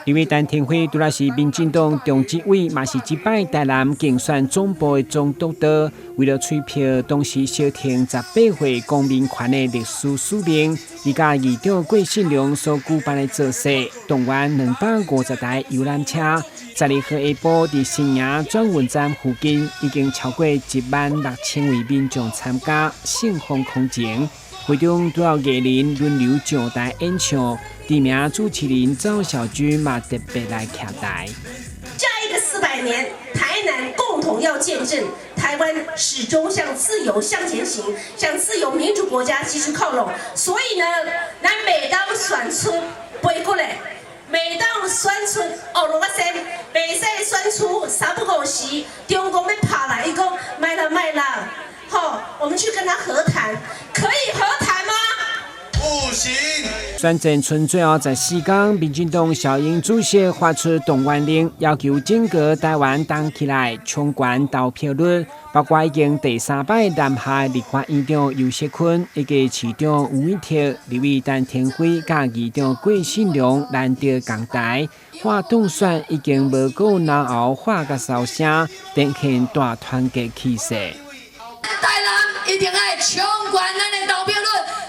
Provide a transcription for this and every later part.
因为陈天辉拄来是民进党中执委，嘛是一摆台南竞选总部的总督导，为了取票，当时小停18岁公民权的历史使命，伊甲议长郭信良所举办的造势，动员250台游览车，12号下晡伫新营转运站附近，已经超过16000位民众参加，盛况空前。会中主要艺人轮流上台演唱，知名主持人赵小军嘛特别来徛台。下一个400年，台南共同要见证台湾始终向自由向前行，向自由民主国家继续靠拢。所以呢，咱每当选出背过来，每当选出欧罗巴森，袂使选出三不五时，中共要拍来，伊讲卖啦。好，我们去跟他和谈，可以和谈吗？不行。选战剩最后14天，民进党小英主席发出动员令，要求整个台湾动起来，冲关投票率，包括已经第3摆南下立法院长游锡堃，以及市长吴美婷、立委陈天辉、甲议长郭信良难得共台。话动选已经无够难熬，话甲烧声，展现大团结气势。台南一定要冲关咱的投票率，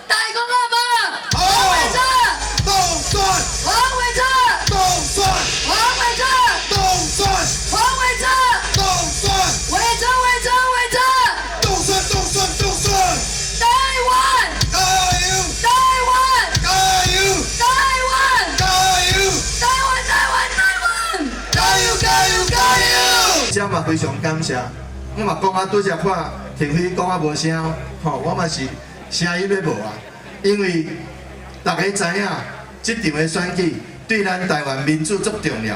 大家讲好无？黄伟哲，动算，黄伟哲，动算，黄伟哲，动算，黄伟哲，动算，伟哲，动算，动算，动算。台湾，加油！台湾，加油！台湾，加油！台湾，台湾，加油！加油！加油！这嘛非常感谢，我嘛讲拄则看。天辉讲无声，我嘛是声音要无啊，因为大家知影，这场的选举对咱台湾民主足重要。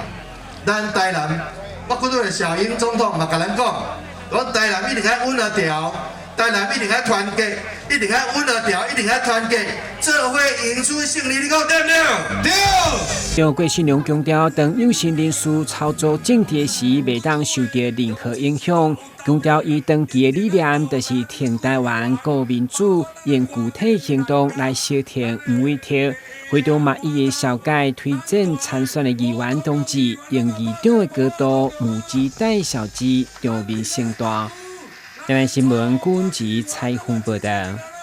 咱台南，我过去小英总统嘛甲咱讲，我台南一定要稳得调，台南一定要团结，一定要稳得调，一定要团结，这会赢出胜利，你讲对不对？对。张郭信良强调，当有心人士操作政治时，袂当受到任何影响。强调伊长期的理念，就是挺台湾、顾民主，用具体行动来消停吴伟婷。会中嘛，伊的小介推荐参选的议员同志，用议长的角度募资带小资，让民声大。台湾新闻顾文吉采访报道。